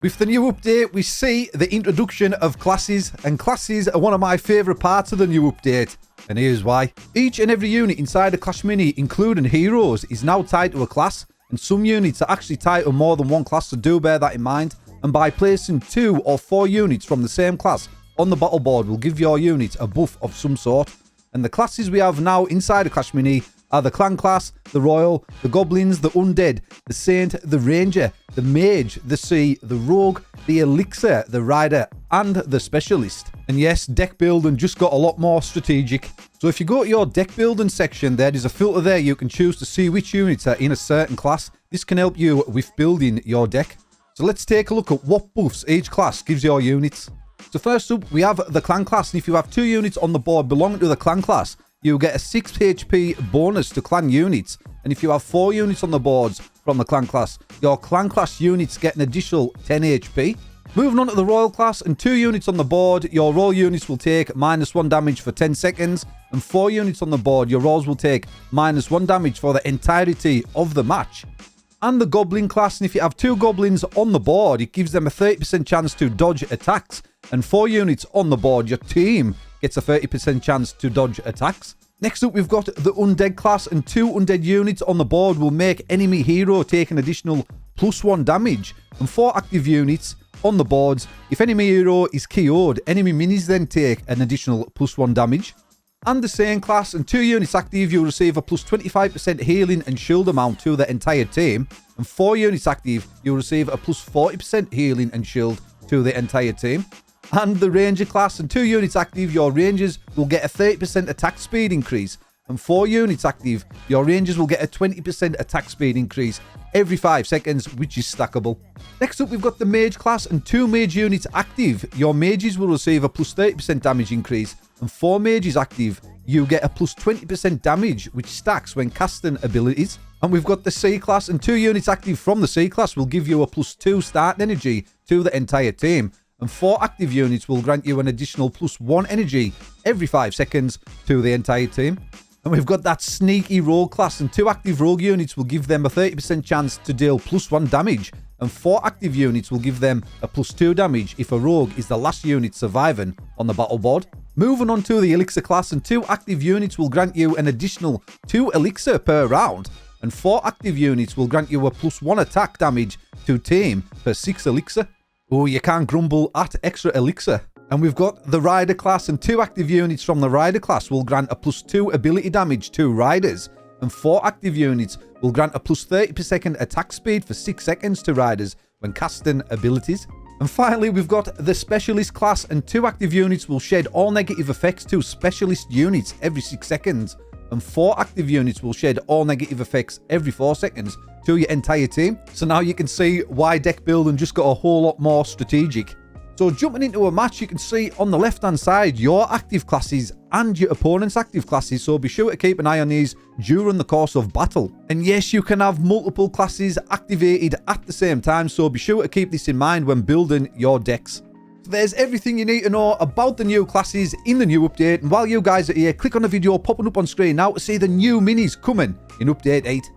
With the new update, we see the introduction of classes, and classes are one of my favourite parts of the new update. And here's why. Each and every unit inside a Clash Mini, including heroes, is now tied to a class, and some units are actually tied to more than one class, so do bear that in mind. And by placing 2 or 4 units from the same class on the battle board will give your unit a buff of some sort. And the classes we have now inside a Clash Mini are the Clan class, the Royal, the Goblins, the Undead, the Saint, the Ranger, the Mage, the Sea, the Rogue, the Elixir, the Rider, and the Specialist. And yes, deck building just got a lot more strategic. So if you go to your deck building section, there is a filter there you can choose to see which units are in a certain class. This can help you with building your deck. So let's take a look at what buffs each class gives your units. So first up, we have the Clan class, and if you have 2 units on the board belonging to the Clan class, you get a 6 HP bonus to Clan units. And if you have 4 units on the boards from the Clan class, your Clan class units get an additional 10 HP. Moving on to the Royal class, and 2 units on the board, your Royal units will take -1 damage for 10 seconds. And 4 units on the board, your Royals will take -1 damage for the entirety of the match. And the Goblin class, and if you have 2 Goblins on the board, it gives them a 30% chance to dodge attacks. And 4 units on the board, your team gets a 30% chance to dodge attacks. Next up, we've got the Undead class, and 2 Undead units on the board will make enemy hero take an additional +1 damage. And 4 active units on the boards, if enemy hero is KO'd, enemy minis then take an additional +1 damage. And the Saint class, and 2 units active, you'll receive a +25% healing and shield amount to the entire team. And 4 units active, you'll receive a +40% healing and shield to the entire team. And the Ranger class, and 2 units active, your Rangers will get a 30% attack speed increase. And 4 units active, your Rangers will get a 20% attack speed increase every 5 seconds, which is stackable. Next up, we've got the Mage class, and 2 Mage units active, your Mages will receive a +30% damage increase. And 4 Mages active, you get a +20% damage, which stacks when casting abilities. And we've got the Sea class, and 2 units active from the Sea class will give you a +2 start energy to the entire team. And 4 active units will grant you an additional +1 energy every 5 seconds to the entire team. And we've got that Sneaky Rogue class, and 2 active Rogue units will give them a 30% chance to deal +1 damage. And 4 active units will give them a +2 damage if a Rogue is the last unit surviving on the battle board. Moving on to the Elixir class, and 2 active units will grant you an additional 2 Elixir per round. And 4 active units will grant you a +1 attack damage to team per 6 Elixir. Oh, you can't grumble at extra Elixir. And we've got the Rider class, and 2 active units from the Rider class will grant a +2 ability damage to Riders. And 4 active units will grant a +30 per second attack speed for 6 seconds to Riders when casting abilities. And finally, we've got the Specialist class, and 2 active units will shed all negative effects to Specialist units every 6 seconds. And 4 active units will shed all negative effects every 4 seconds to your entire team. So now you can see why deck building just got a whole lot more strategic. So jumping into a match, you can see on the left hand side your active classes and your opponent's active classes, so be sure to keep an eye on these during the course of battle. And yes, you can have multiple classes activated at the same time, so be sure to keep this in mind when building your decks. So there's everything you need to know about the new classes in the new update, and while you guys are here, click on the video popping up on screen now to see the new minis coming in update 8.